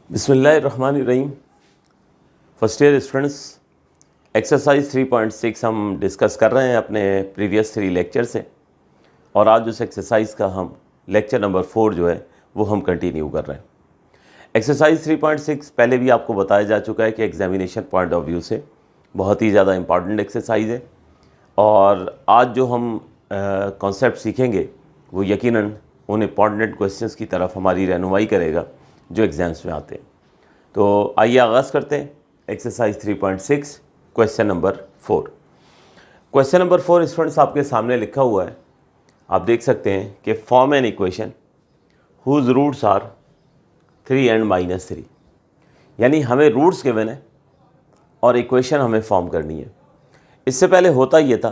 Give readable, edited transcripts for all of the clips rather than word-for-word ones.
बिस्मिल्लाहिर्रहमानिर्रहीम। First year students, exercise 3.6 हम discuss कर रहे हैं अपने प्रीवियस 3 लेक्चर से, और आज उस एक्सरसाइज का हम लेक्चर नंबर 4 जो है वो हम कंटिन्यू कर रहे हैं। एक्सरसाइज 3.6 पहले भी आपको बताया जा चुका है कि एग्जामिनेशन पॉइंट ऑफ व्यू से बहुत ही ज़्यादा इम्पॉर्टेंट एक्सरसाइज है, और आज जो हम कॉन्सेप्ट सीखेंगे वो यकीनन उन इम्पॉर्टेंट क्वेश्चंस की तरफ हमारी रहनुमाई करेगा जो एग्ज़ाम्स में आते हैं। तो आइए आगाज़ करते हैं exercise 3.6 question number 4। Question number 4 students आपके सामने लिखा हुआ है, आप देख सकते हैं कि form an equation whose roots are 3 and -3, यानी हमें रूट्स गिवन है और इक्वेशन हमें फॉर्म करनी है। इससे पहले होता ये था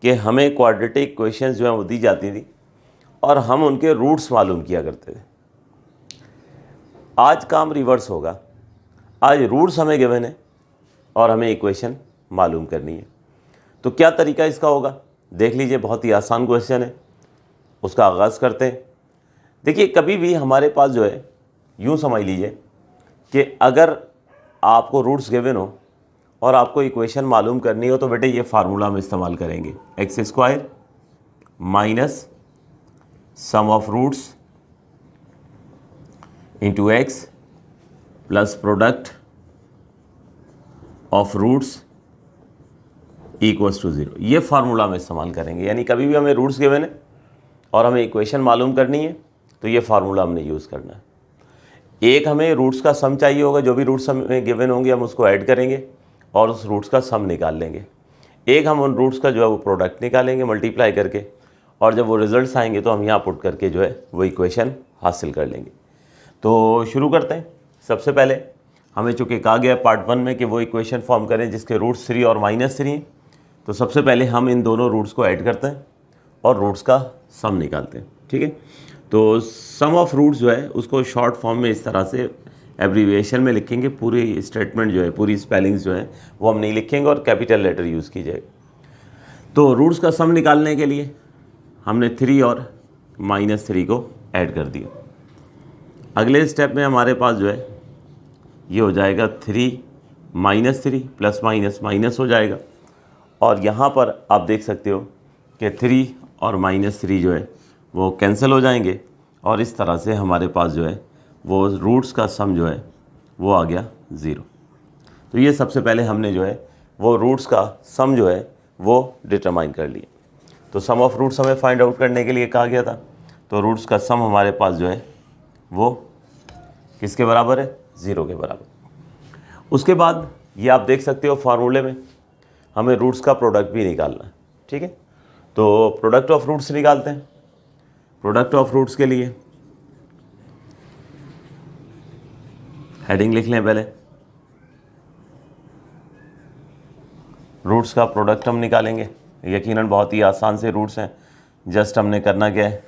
कि हमें क्वाड्रेटिक इक्वेशंस जो हैं वो दी जाती थी और हम उनके रूट्स मालूम किया करते थे। आज काम रिवर्स होगा, आज रूट्स हमें गिवन है और हमें इक्वेशन मालूम करनी है। तो क्या तरीका इसका होगा, देख लीजिए। बहुत ही आसान क्वेश्चन है, उसका आगाज़ करते हैं। देखिए, कभी भी हमारे पास जो है, यूँ समझ लीजिए कि अगर आपको रूट्स गिवन हो और आपको इक्वेशन मालूम करनी हो तो बेटे ये फार्मूला हम इस्तेमाल करेंगे, x² minus sum of roots into x plus product of roots equals to 0। ये फार्मूला हम इस्तेमाल करेंगे। यानी कभी भी हमें रूट्स गिवन है और हमें इक्वेशन मालूम करनी है तो ये फार्मूला हमने यूज़ करना है। एक हमें रूट्स का सम चाहिए होगा, जो भी रूट्स हमें गिवन होंगे हम उसको ऐड करेंगे और उस रूट्स का सम निकाल लेंगे। एक हम उन रूट्स का जो है वो प्रोडक्ट निकालेंगे मल्टीप्लाई करके, और जब वो रिजल्ट्स आएंगे तो हम यहाँ पुट करके जो है वो इक्वेशन हासिल कर लेंगे। तो शुरू करते हैं। सबसे पहले हमें चूँकि कहा गया पार्ट 1 में कि वो इक्वेशन फॉर्म करें जिसके रूट्स 3 और -3 हैं, तो सबसे पहले हम इन दोनों रूट्स को ऐड करते हैं और रूट्स का सम निकालते हैं। ठीक है, तो सम ऑफ रूट्स जो है उसको शॉर्ट फॉर्म में इस तरह से एब्रीविएशन में लिखेंगे। पूरी स्टेटमेंट जो है, पूरी स्पेलिंग्स जो है वो हम नहीं लिखेंगे और कैपिटल लेटर यूज़ कीजिएगा। तो रूट्स का सम निकालने के लिए हमने 3 और -3 को ऐड कर दिया। अगले स्टेप में हमारे पास जो है ये हो जाएगा 3 -3 प्लस माइनस माइनस हो जाएगा, और यहाँ पर आप देख सकते हो कि 3 और -3 जो है वो कैंसिल हो जाएंगे, और इस तरह से हमारे पास जो है वो रूट्स का सम जो है वो आ गया 0। तो ये सबसे पहले हमने जो है वो रूट्स का सम जो है वो डिटरमाइन कर लिया। तो सम ऑफ रूट्स हमें फाइंड आउट करने के लिए कहा गया था, तो रूट्स का सम हमारे पास जो है वो किसके बराबर है, 0 के बराबर। उसके बाद ये आप देख सकते हो फार्मूले में हमें रूट्स का प्रोडक्ट भी निकालना है। ठीक है, तो प्रोडक्ट ऑफ रूट्स निकालते हैं। प्रोडक्ट ऑफ रूट्स के लिए हेडिंग लिख लें पहले। रूट्स का प्रोडक्ट हम निकालेंगे। यकीनन बहुत ही आसान से रूट्स हैं, जस्ट हमने करना क्या है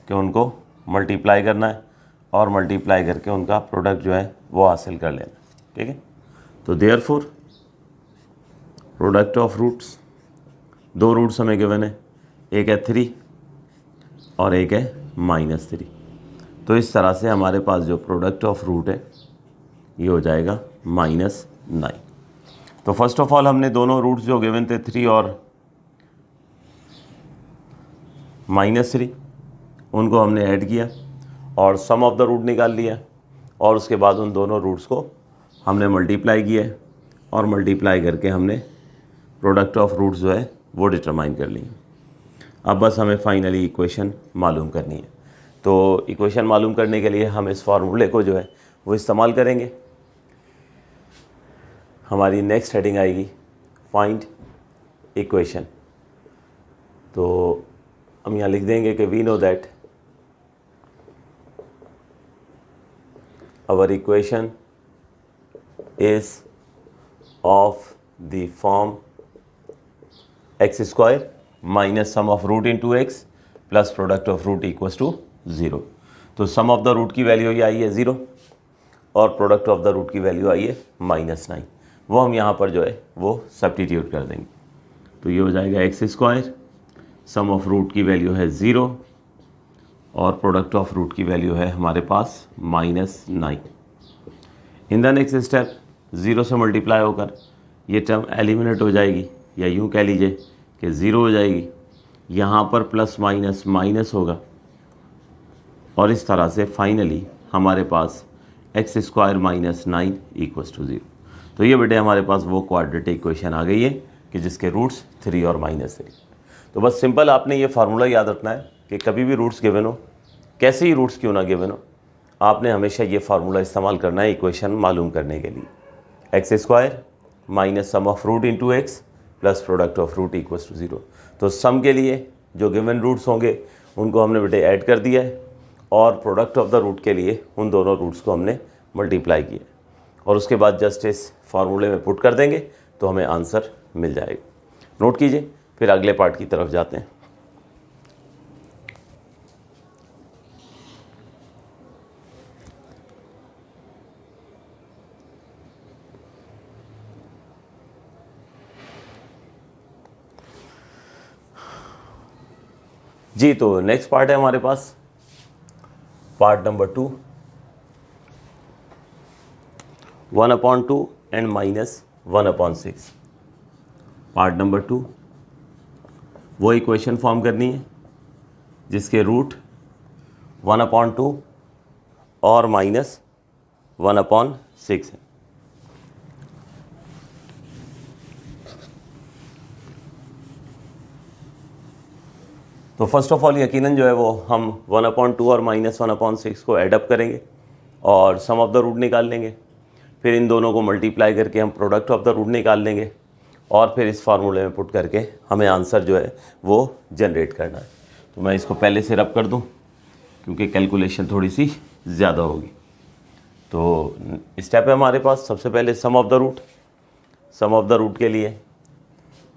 कि उनको मल्टीप्लाई करना है और मल्टीप्लाई करके उनका प्रोडक्ट जो है वो हासिल कर लेना। ठीक है, तो therefore product of roots, 2 roots हमें गिवन है, एक है 3 और एक है -3। तो इस तरह से हमारे पास जो प्रोडक्ट ऑफ रूट है ये हो जाएगा -9। तो फर्स्ट ऑफ ऑल हमने दोनों रूट्स जो गिवन थे 3 और -3 उनको हमने ऐड किया और सम ऑफ द रूट निकाल लिया, और उसके बाद उन दोनों रूट्स को हमने मल्टीप्लाई किया और मल्टीप्लाई करके हमने प्रोडक्ट ऑफ रूट्स जो है वो डिटरमाइन कर ली। अब बस हमें फाइनली इक्वेशन मालूम करनी है। तो इक्वेशन मालूम करने के लिए हम इस फार्मूले को जो है वो इस्तेमाल करेंगे। हमारी नेक्स्ट हेडिंग आएगी फाइंड इक्वेशन। तो हम यहाँ लिख देंगे कि we know that our equation is of the form x² minus sum of root into x plus product of root equals to 0। तो sum of the root की वैल्यू ये आई है 0 और product of the root की value आई है -9। वो हम यहाँ पर जो है वो सब्स्टिट्यूट कर देंगे। तो ये हो जाएगा x², सम ऑफ रूट की वैल्यू है 0 और प्रोडक्ट ऑफ रूट की वैल्यू है हमारे पास -9। इन द नेक्स्ट स्टेप 0 से मल्टीप्लाई होकर ये टर्म एलिमिनेट हो जाएगी, या यूँ कह लीजिए कि 0 हो जाएगी। यहाँ पर प्लस माइनस माइनस होगा और इस तरह से फाइनली हमारे पास x square minus 9 equals to 0। तो ये बेटे हमारे पास वो क्वाड्रेटिक इक्वेशन आ गई है कि जिसके रूट्स 3 और -3। तो बस सिंपल आपने ये फार्मूला याद रखना है कि कभी भी रूट्स गिवन हो, कैसे ही रूट्स क्यों ना गिवन हो, आपने हमेशा ये फार्मूला इस्तेमाल करना है इक्वेशन मालूम करने के लिए। X square minus sum of root into x plus product of root equals to 0। तो सम के लिए जो गिवन रूट्स होंगे उनको हमने बेटे ऐड कर दिया है, और प्रोडक्ट ऑफ द रूट के लिए उन दोनों रूट्स को हमने मल्टीप्लाई किया, और उसके बाद जस्ट इस फार्मूले में पुट कर देंगे तो हमें आंसर मिल जाएगा। नोट कीजिए, फिर अगले पार्ट की तरफ जाते हैं। जी, तो नेक्स्ट पार्ट है हमारे पास part number 2, 1/2 and -1/6। Part number 2 वो इक्वेशन फॉर्म करनी है जिसके रूट 1/2 और -1/6 है। तो फर्स्ट ऑफ ऑल यकीनन जो है वो हम 1/2 और -1/6 को एडअप करेंगे और सम ऑफ द रूट निकाल लेंगे। फिर इन दोनों को मल्टीप्लाई करके हम प्रोडक्ट ऑफ द रूट निकाल लेंगे, और फिर इस फार्मूले में पुट करके हमें आंसर जो है वो जनरेट करना है। तो मैं इसको पहले से रब कर दूं क्योंकि कैलकुलेशन थोड़ी सी ज़्यादा होगी। तो स्टेप है हमारे पास, सबसे पहले sum of the root. Sum of the root के लिए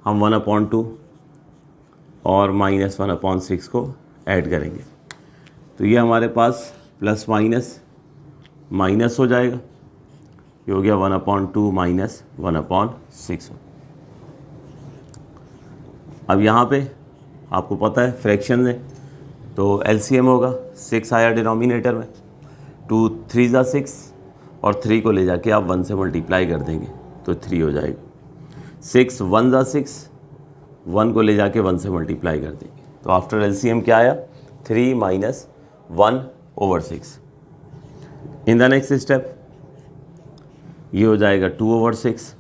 हम 1/2 और -1/6 को ऐड करेंगे। तो ये हमारे पास प्लस माइनस माइनस हो जाएगा, ये हो गया 1/2 -1/6। अब यहाँ पे आपको पता है फ्रैक्शन है तो एलसीएम होगा, 6 आया डिनोमिनेटर में, 2 3 ज़ा 6 और 3 को ले जाके आप 1 से मल्टीप्लाई कर देंगे तो 3 हो जाएगा। 6 1 ज़ा 6, 1 को ले जाके 1 से मल्टीप्लाई कर देंगे तो आफ्टर एलसीएम क्या आया, 3 - 1/6। इन द नेक्स्ट स्टेप ये हो जाएगा 2/6,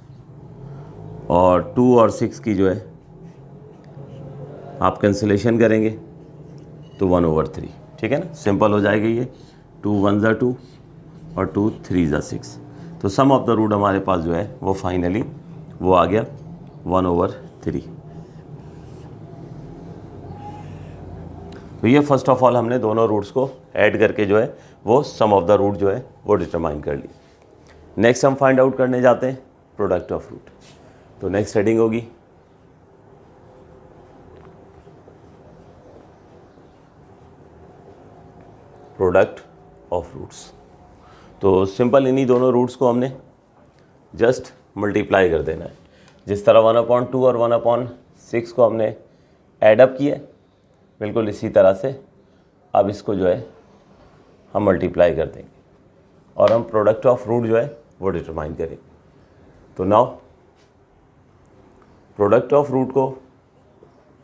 और 2 और 6 की जो है आप कैंसिलेशन करेंगे तो 1/3। ठीक है ना, सिंपल हो जाएगा ये। 2 1 ज़ा 2 और 2 3 ज़ा 6। तो सम ऑफ द रूट हमारे पास जो है वो फाइनली वो आ गया 1/3। तो ये फर्स्ट ऑफ ऑल हमने दोनों रूट्स को ऐड करके जो है वो सम ऑफ द रूट जो है वो डिटरमाइन कर लिया। नेक्स्ट हम फाइंड आउट करने जाते हैं प्रोडक्ट ऑफ रूट। तो नेक्स्ट हेडिंग होगी प्रोडक्ट ऑफ रूट्स। तो सिंपल इन्हीं दोनों रूट्स को हमने जस्ट मल्टीप्लाई कर देना है। जिस तरह 1/2 और 1/6 को हमने एडअप किया है, बिल्कुल इसी तरह से अब इसको जो है हम मल्टीप्लाई कर देंगे और हम प्रोडक्ट ऑफ रूट जो है वो डिटरमाइन करेंगे। तो नाउ प्रोडक्ट ऑफ रूट को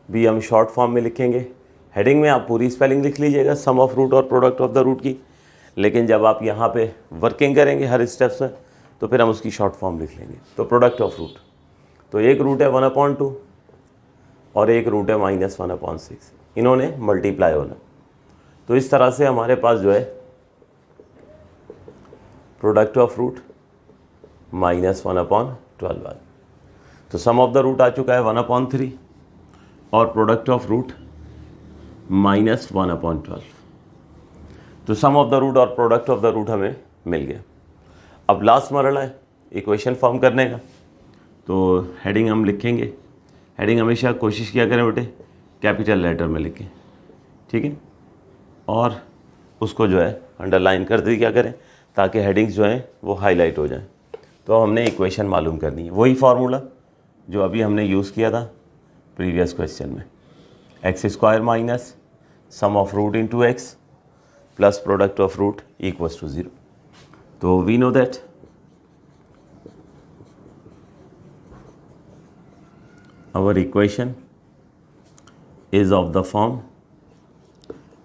भी हम शॉर्ट फॉर्म में लिखेंगे। हेडिंग में आप पूरी स्पेलिंग लिख लीजिएगा सम ऑफ रूट और प्रोडक्ट ऑफ द रूट की, लेकिन जब आप यहाँ पे वर्किंग करेंगे हर स्टेप्स में तो फिर हम उसकी शॉर्ट फॉर्म लिख लेंगे। तो प्रोडक्ट ऑफ रूट, तो एक रूट है 1/2 और एक रूट है -1/6, इन्होंने मल्टीप्लाई होना। तो इस तरह से हमारे पास जो है प्रोडक्ट ऑफ रूट -1/12 आ। तो सम ऑफ द रूट आ चुका है 1/3 और प्रोडक्ट ऑफ रूट -1/12। तो सम ऑफ द रूट और प्रोडक्ट ऑफ द रूट हमें मिल गया। अब लास्ट मरला है इक्वेशन फॉर्म करने का। तो हेडिंग हम लिखेंगे, हेडिंग हमेशा कोशिश किया करें बेटे कैपिटल लेटर में लिखें, ठीक है, और उसको जो है अंडरलाइन कर दी क्या करें ताकि हेडिंग्स जो हैं वो हाईलाइट हो जाएं। तो हमने इक्वेशन मालूम करनी है, वही फार्मूला जो अभी हमने यूज़ किया था प्रीवियस क्वेश्चन में, x² minus sum of root into x plus product of root equals to 0। तो we know that our equation is of the form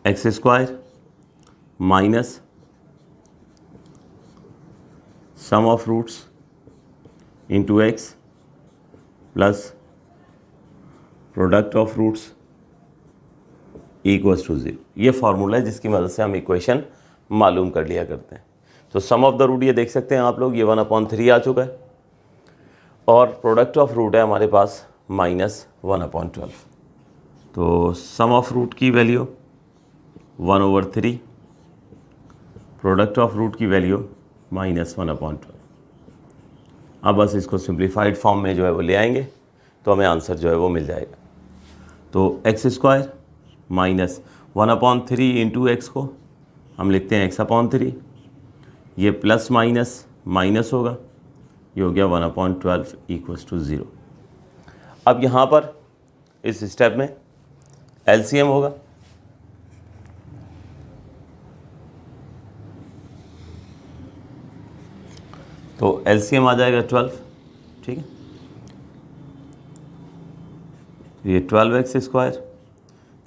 x square minus sum of roots into x plus product of roots equals to 0। ये formula है जिसकी मदद से हम equation मालूम कर लिया करते हैं। तो सम ऑफ द रूट ये देख सकते हैं आप लोग, ये 1/3 आ चुका है और प्रोडक्ट ऑफ रूट है हमारे पास -1/12। तो सम ऑफ रूट की वैल्यू 1/3, प्रोडक्ट ऑफ रूट की वैल्यू -1/12। अब बस इसको सिंप्लीफाइड फॉर्म में जो है वो ले आएंगे तो हमें आंसर जो है वो मिल जाएगा। तो x square minus 1/3 into x को हम लिखते हैं x/3, ये प्लस माइनस माइनस होगा, ये हो गया 1/12 इक्वल्स टू 0। अब यहाँ पर इस स्टेप में एलसीएम होगा, तो एलसीएम आ जाएगा 12, ठीक है। ये 12x स्क्वायर,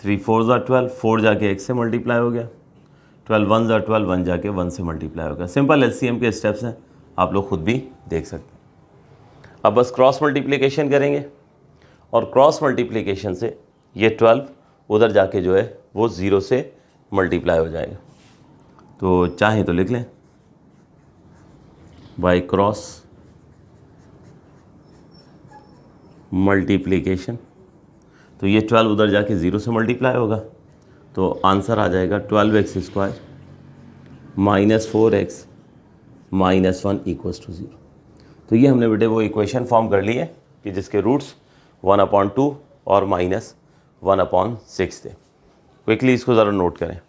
3 4 12, 4 जाके x से मल्टीप्लाई हो गया, 12 1 12, 1 जाके 1 से मल्टीप्लाई हो गया। सिंपल एलसीएम के स्टेप्स हैं, आप लोग खुद भी देख सकते हैं। अब बस क्रॉस मल्टीप्लिकेशन करेंगे और क्रॉस मल्टीप्लिकेशन से ये 12 उधर जाके जो है वो 0 से मल्टीप्लाई हो जाएगा। तो चाहें तो लिख लें बाय क्रॉस मल्टीप्लिकेशन, तो ये 12 उधर जाके 0 से मल्टीप्लाई होगा, तो आंसर आ जाएगा 12x square minus 4x minus 1 equals to 0। तो ये हमने बेटे वो इक्वेशन फॉर्म कर ली है कि जिसके रूट्स 1/2 और -1/6 थे। क्विकली इसको ज़रा नोट करें।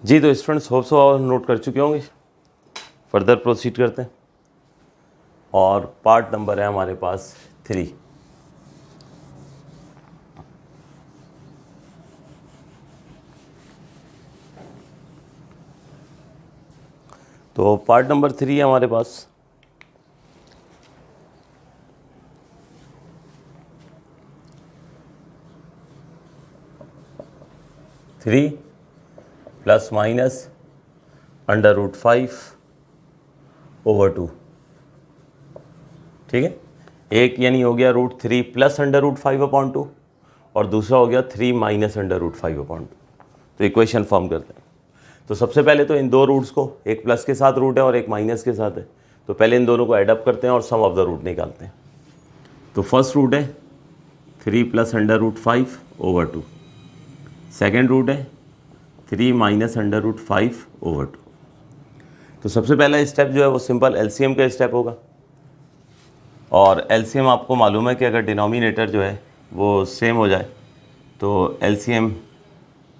जी तो स्टूडेंट्स होप सो नोट कर चुके होंगे। फर्दर प्रोसीड करते हैं और पार्ट नंबर है हमारे पास 3। तो पार्ट नंबर 3 है हमारे पास। थ्री प्लस माइनस √5/2, ठीक है। एक यानी हो गया √3 प्लस √5/2 और दूसरा हो गया 3 माइनस √5/2। तो इक्वेशन फॉर्म करते हैं। तो सबसे पहले तो इन दो रूट्स को, एक प्लस के साथ रूट है और एक माइनस के साथ है, तो पहले इन दोनों को एडअप करते हैं और सम ऑफ द रूट निकालते हैं। तो फर्स्ट रूट है 3 प्लस √5/2, सेकेंड रूट है 3 माइनस √5/2। तो सबसे पहला स्टेप जो है वो सिंपल एलसीएम का स्टेप होगा और एलसीएम आपको मालूम है कि अगर डिनोमिनेटर जो है वो सेम हो जाए तो एलसीएम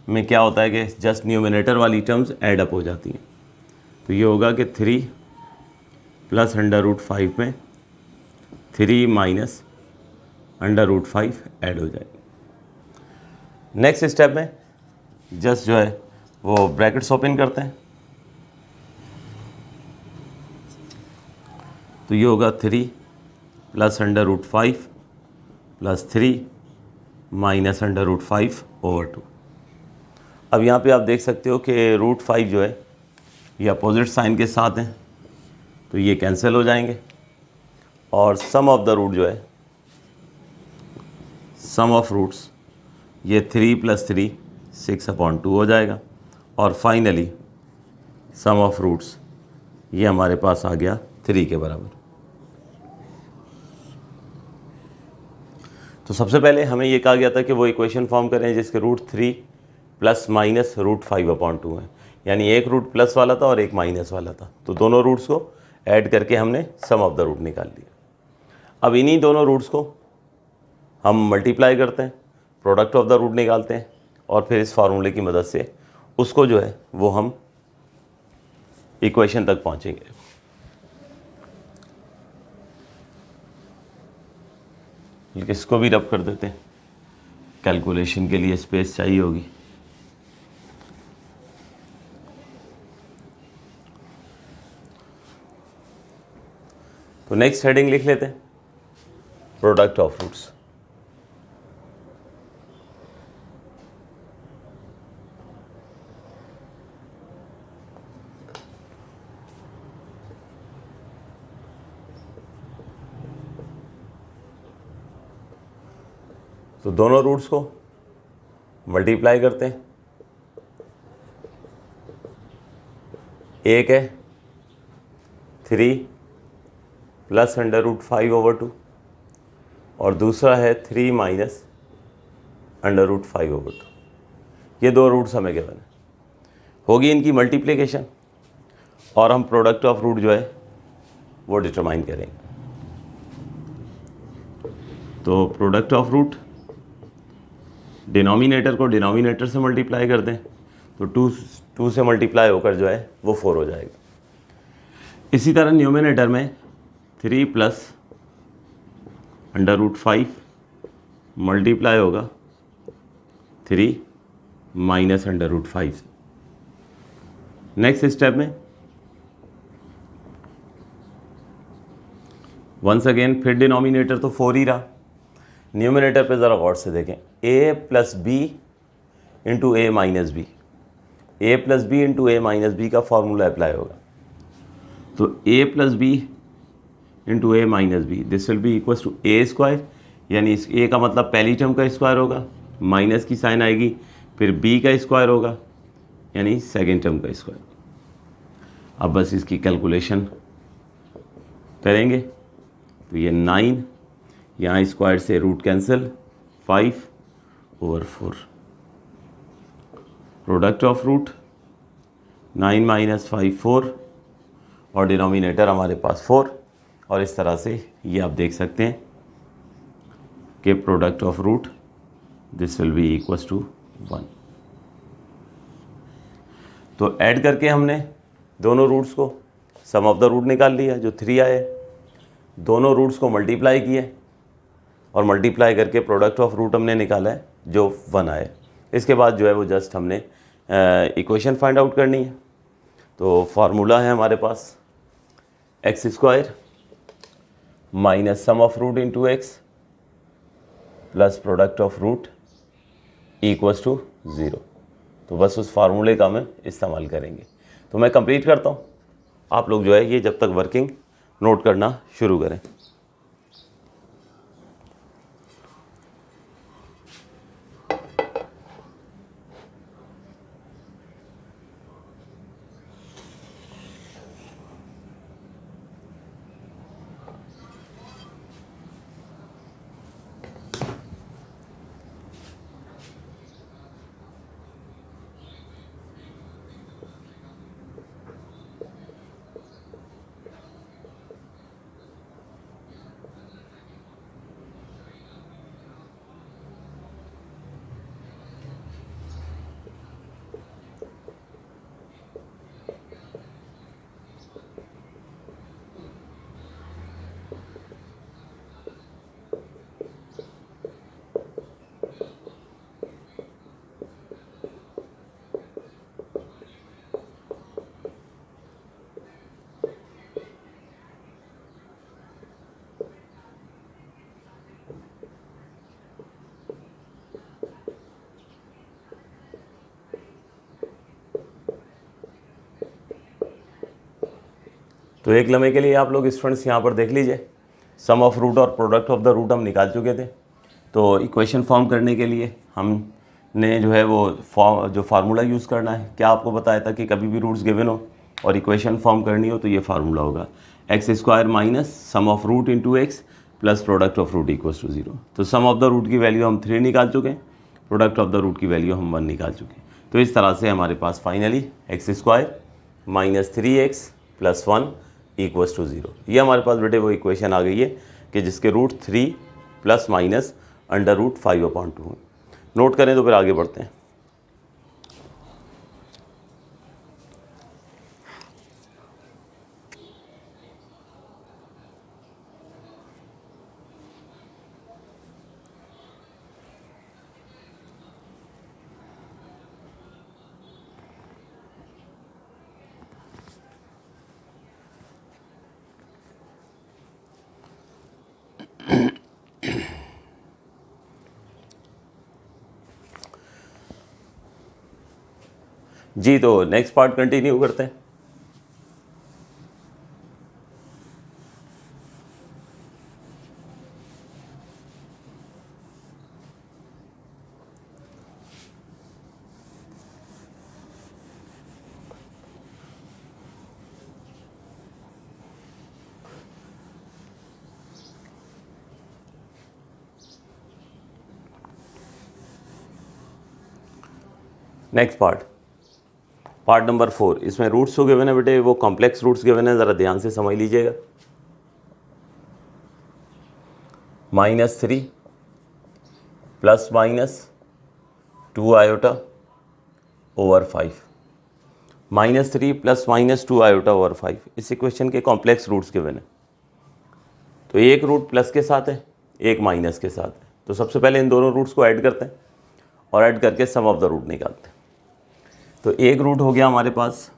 में क्या होता है कि जस्ट न्यूमिनेटर वाली टर्म्स ऐड अप हो जाती हैं। तो ये होगा कि 3 प्लस √5 में 3 माइनस √5 ऐड हो जाएगी। नेक्स्ट स्टेप में जस्ट जो है वो ब्रैकेट्स ओपन करते हैं, तो ये होगा 3 प्लस √5 प्लस 3 माइनस √5/2। अब यहाँ पे आप देख सकते हो कि √5 जो है ये अपोजिट साइन के साथ हैं, तो ये कैंसिल हो जाएंगे और सम ऑफ द रूट जो है, सम ऑफ रूट्स, ये 3 प्लस 3 6/2 हो जाएगा और फाइनली सम ऑफ रूट्स ये हमारे पास आ गया 3 के बराबर। तो सबसे पहले हमें ये कहा गया था कि वो इक्वेशन फॉर्म करें जिसके रूट 3 प्लस माइनस √5/2 है, यानी एक रूट प्लस वाला था और एक माइनस वाला था, तो दोनों रूट्स को ऐड करके हमने सम ऑफ द रूट निकाल लिया। अब इन्हीं दोनों रूट्स को हम मल्टीप्लाई करते हैं, प्रोडक्ट ऑफ द रूट निकालते हैं और फिर इस फार्मूले की मदद से उसको जो है वो हम इक्वेशन तक पहुंचेंगे। इसको भी रब कर देते हैं, कैलकुलेशन के लिए स्पेस चाहिए होगी। तो नेक्स्ट हेडिंग लिख लेते हैं, प्रोडक्ट ऑफ रूट्स। तो दोनों रूट्स को मल्टीप्लाई करते हैं। एक है 3 प्लस √5/2 और दूसरा है 3 माइनस √5/2। ये दो रूट्स हमें गिवन है। होगी इनकी मल्टीप्लिकेशन और हम प्रोडक्ट ऑफ रूट जो है वो डिटरमाइन करेंगे। तो प्रोडक्ट ऑफ रूट, डिनोमिनेटर को डिनोमिनेटर से मल्टीप्लाई कर दें तो 2 से मल्टीप्लाई होकर जो है वो 4 हो जाएगा। इसी तरह न्यूमिनेटर में 3 प्लस √5 मल्टीप्लाई होगा 3 माइनस √5। नेक्स्ट स्टेप में वंस अगेन फिर डिनोमिनेटर तो 4 ही रहा। न्यूमिनेटर पे ज़रा गौर से देखें, a plus B into A minus B, A plus B into A minus B का फॉर्मूला अप्लाई होगा। तो a plus B into A minus B, this will be equal to A square, यानी इस a का मतलब पहली term का square होगा, माइनस की साइन आएगी, फिर b का स्क्वायर होगा यानी सेकेंड टर्म का स्क्वायर। अब बस इसकी कैलकुलेशन करेंगे तो ये 9, यहाँ स्क्वायर से root cancel, 5/4। Product of root 9 minus 5 4 और डिनोमिनेटर हमारे पास 4। और इस तरह से ये आप देख सकते हैं कि product of root this will be equals to 1। तो ऐड करके हमने दोनों रूट्स को सम ऑफ द रूट निकाल लिया जो 3 आए। दोनों रूट्स को मल्टीप्लाई किए और मल्टीप्लाई करके प्रोडक्ट ऑफ रूट हमने निकाला है जो 1 आए। इसके बाद जो है वो जस्ट हमने इक्वेशन फाइंड आउट करनी है। तो फार्मूला है हमारे पास x² minus sum of root into x plus product of root equals to 0। तो बस उस फार्मूले का हम इस्तेमाल करेंगे। तो मैं कंप्लीट करता हूँ, आप लोग जो है ये जब तक वर्किंग नोट करना शुरू करें। तो एक लम्हे के लिए आप लोग स्टूडेंट्स यहाँ पर देख लीजिए, सम ऑफ रूट और प्रोडक्ट ऑफ द रूट हम निकाल चुके थे। तो इक्वेशन फॉर्म करने के लिए हमने जो है वो जो फार्मूला यूज़ करना है। क्या आपको बताया था कि कभी भी रूट्स गिवन हो और इक्वेशन फॉर्म करनी हो तो ये फार्मूला होगा x² minus sum of root into x plus product of root equals to 0। तो सम ऑफ द रूट की वैल्यू हम 3 निकाल चुके हैं, प्रोडक्ट ऑफ द रूट की वैल्यू हम 1 निकाल चुके हैं। तो इस तरह से हमारे पास finally x² minus 3x plus 1 equals to 0। ये हमारे पास बेटे वो इक्वेशन आ गई है कि जिसके रूट 3 प्लस माइनस √5/2 है। नोट करें तो फिर आगे बढ़ते हैं। जी, तो नेक्स्ट पार्ट कंटिन्यू करते हैं। नेक्स्ट पार्ट नंबर 4, इसमें रूट्स जो गिवन है बेटे वो कॉम्प्लेक्स रूट्स गिवन है, ज़रा ध्यान से समझ लीजिएगा। -3 +-2 आयोटा ओवर 5, -3 +-2 आयोटा ओवर 5, इस इक्वेशन के कॉम्प्लेक्स रूट्स गिवन है। तो एक रूट प्लस के साथ है, एक माइनस के साथ है। तो सबसे पहले इन दोनों रूट्स को ऐड करते हैं और ऐड करके सम ऑफ द रूट निकालते हैं। तो एक रूट हो गया हमारे पास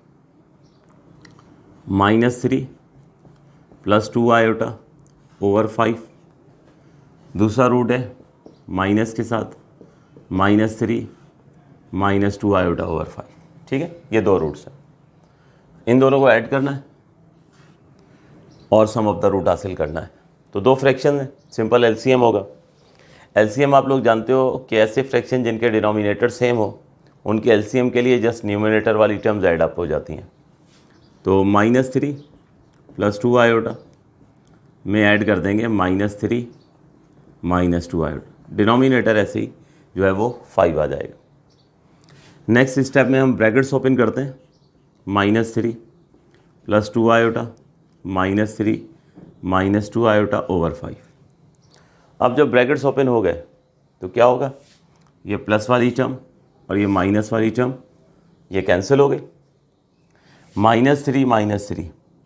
-3 +-2 आयोटा ओवर 5, दूसरा रूट है माइनस के साथ -3 -2 आयोटा ओवर 5। ठीक है, ये दो रूट्स हैं, इन दोनों को ऐड करना है और सम ऑफ द रूट हासिल करना है। तो दो फ्रैक्शन है, सिंपल एलसीएम होगा। एलसीएम आप लोग जानते हो कि ऐसे फ्रैक्शन जिनके डिनोमिनेटर सेम हो उनके एलसीएम के लिए जस्ट न्यूमिनेटर वाली टर्म्स ऐड अप हो जाती हैं। तो -3 +-2 आयोटा में ऐड कर देंगे -3 -2 आयोटा, डिनोमिनेटर ऐसे ही जो है वो 5 आ जाएगा। नेक्स्ट स्टेप में हम ब्रैकेट्स ओपन करते हैं, -3 +-2 आयोटा -3 -2 आयोटा ओवर 5। अब जब ब्रैकेट्स ओपन हो गए तो क्या होगा, ये प्लस वाली टर्म और ये माइनस वाली टर्म ये कैंसिल हो गई, -3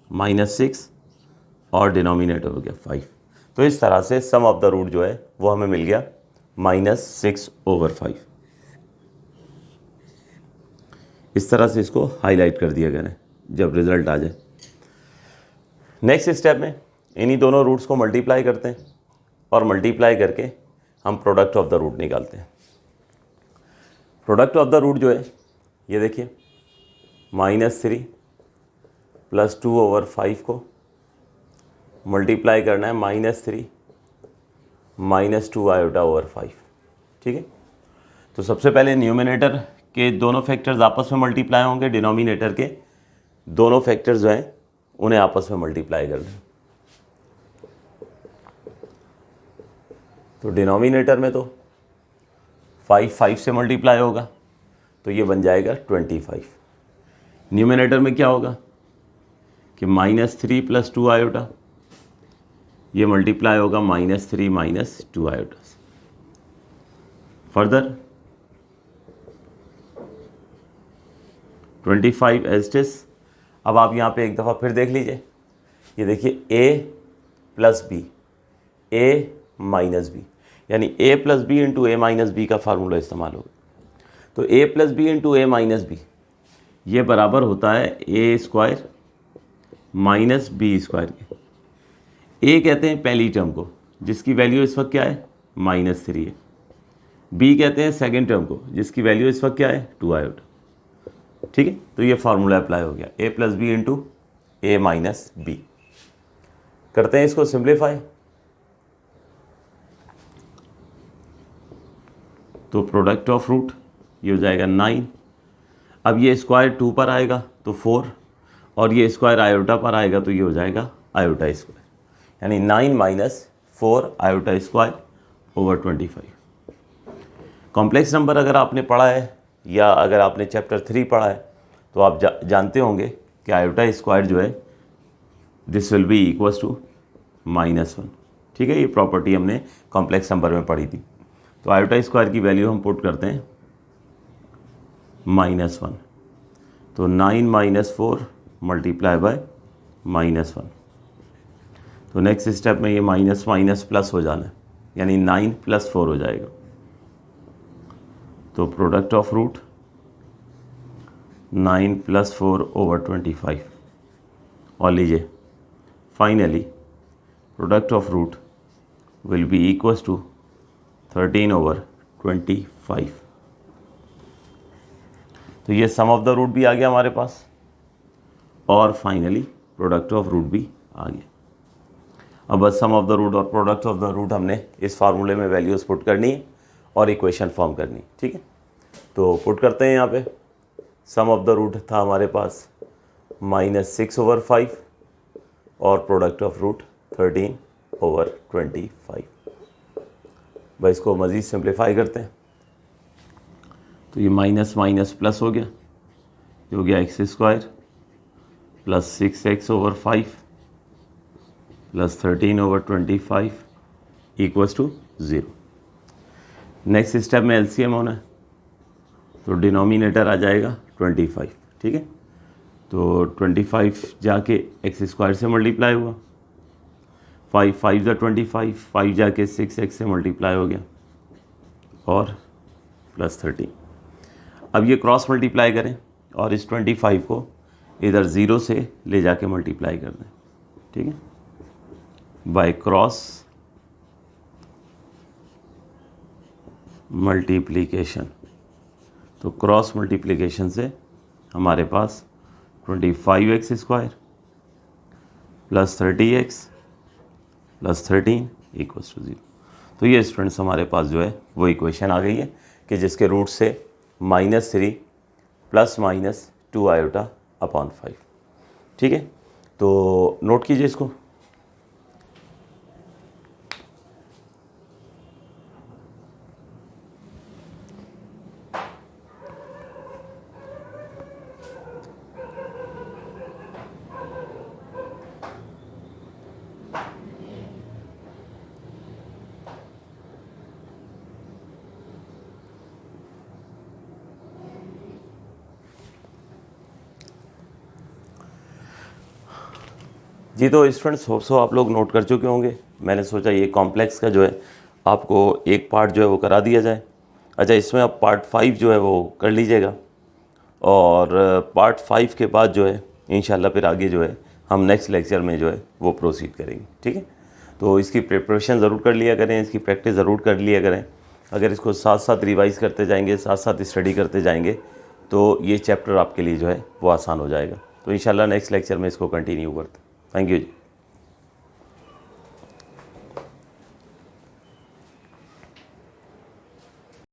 -6 और डिनोमिनेटर हो गया 5। तो इस तरह से सम ऑफ द रूट जो है वो हमें मिल गया -6 ओवर 5। इस तरह से इसको हाईलाइट कर दिया गया है जब रिजल्ट आ जाए। नेक्स्ट स्टेप में इन्हीं दोनों रूट्स को मल्टीप्लाई करते हैं और मल्टीप्लाई करके हम प्रोडक्ट ऑफ द रूट निकालते हैं। प्रोडक्ट ऑफ द रूट जो है ये देखिए, -3 +2 ओवर 5 को मल्टीप्लाई करना है -3 -2 आयोटा ओवर 5। ठीक है, तो सबसे पहले न्यूमिनेटर के दोनों फैक्टर्स आपस में मल्टीप्लाई होंगे, डिनोमिनेटर के दोनों फैक्टर्स जो हैं उन्हें आपस में मल्टीप्लाई करना है। तो डिनोमिनेटर में तो 5 से मल्टीप्लाई होगा तो ये बन जाएगा 25। न्यूमिनेटर में क्या होगा कि -3 +2 आयोटा ये मल्टीप्लाई होगा -3 -2 iota. Further 25 as it is. अब आप यहाँ पे एक दफ़ा फिर देख लीजिए, ये देखिए a + b, a - b, यानी a + b into a - b का फार्मूला इस्तेमाल होगा। तो a + b into a - b ये बराबर होता है a² - b² के। a कहते हैं पहली टर्म को जिसकी वैल्यू इस वक्त क्या है -3 है, b कहते हैं सेकेंड टर्म को जिसकी वैल्यू इस वक्त क्या है 2 आयोटा। ठीक है, तो ये फार्मूला अप्लाई हो गया, a + b into a - b। करते हैं इसको सिंप्लीफाई। तो प्रोडक्ट ऑफ रूट ये हो जाएगा 9। अब ये स्क्वायर 2 पर आएगा तो 4 और ये स्क्वायर आयोटा पर आएगा तो ये हो जाएगा आयोटा स्क्वायर, यानी 9 - 4 iota square over 25। Complex number अगर आपने पढ़ा है या अगर आपने चैप्टर 3 पढ़ा है तो आप जानते होंगे कि आयोटा स्क्वायर जो है this will be equals to -1। ठीक है, ये प्रॉपर्टी हमने कॉम्प्लेक्स नंबर में पढ़ी थी। तो आयोटा स्क्वायर की वैल्यू हम पुट करते हैं -1, तो 9 - 4 मल्टीप्लाई बाय -1। तो नेक्स्ट स्टेप में ये माइनस माइनस प्लस हो जाना है, यानी 9 + 4 हो जाएगा। तो प्रोडक्ट ऑफ रूट 9 + 4 ओवर 25। और लीजिए finally product of root will be equals to 13 over 25। तो ये सम ऑफ द रूट भी आ गया हमारे पास और फाइनली प्रोडक्ट ऑफ रूट भी आ गया। अब बस सम ऑफ द रूट और प्रोडक्ट ऑफ द रूट हमने इस फार्मूले में वैल्यूज़ पुट करनी है और इक्वेशन फॉर्म करनी है। ठीक है, तो पुट करते हैं यहाँ पे। सम ऑफ द रूट था हमारे पास -6/5 और प्रोडक्ट ऑफ रूट 13/25। भाई इसको मज़ीद सिंप्लीफाई करते हैं तो ये माइनस माइनस प्लस हो गया, ये हो गया x² plus 6x/5 plus 13/25 equals to 0। Next step में एलसीएम होना है तो डिनोमिनेटर आ जाएगा 25। ठीक है, तो 25 जाके x² से मल्टीप्लाई हुआ, 5 5 ज़ा 25, 5 जाके 6x से मल्टीप्लाई हो गया और प्लस 13। अब ये क्रॉस मल्टीप्लाई करें और इस 25 को इधर 0 से ले जाके मल्टीप्लाई कर दें। ठीक है, बाय क्रॉस मल्टीप्लिकेशन। तो क्रॉस मल्टीप्लिकेशन से हमारे पास 25x² plus 30x plus 13 equals to 0। तो ये स्टूडेंट्स हमारे पास जो है वो इक्वेशन आ गई है कि जिसके रूट से -3 ± 2 आयोटा अपॉन 5। ठीक है, तो नोट कीजिए इसको। जी तो स्टूडेंट्स होप सो आप लोग नोट कर चुके होंगे। मैंने सोचा ये कॉम्प्लेक्स का जो है आपको एक पार्ट जो है वो करा दिया जाए। अच्छा, इसमें आप पार्ट 5 जो है वो कर लीजिएगा और पार्ट 5 के बाद जो है इंशाल्लाह फिर आगे जो है हम नेक्स्ट लेक्चर में जो है वो प्रोसीड करेंगे। ठीक है, तो इसकी प्रिपरेशन ज़रूर कर लिया करें, इसकी प्रैक्टिस ज़रूर कर लिया करें। अगर इसको साथ साथ रिवाइज़ करते जाएंगे, साथ साथ स्टडी करते जाएंगे तो ये चैप्टर आपके लिए जो है वो आसान हो जाएगा। तो इंशाल्लाह नेक्स्ट लेक्चर में इसको कंटिन्यू करते हैं। Thank you ji.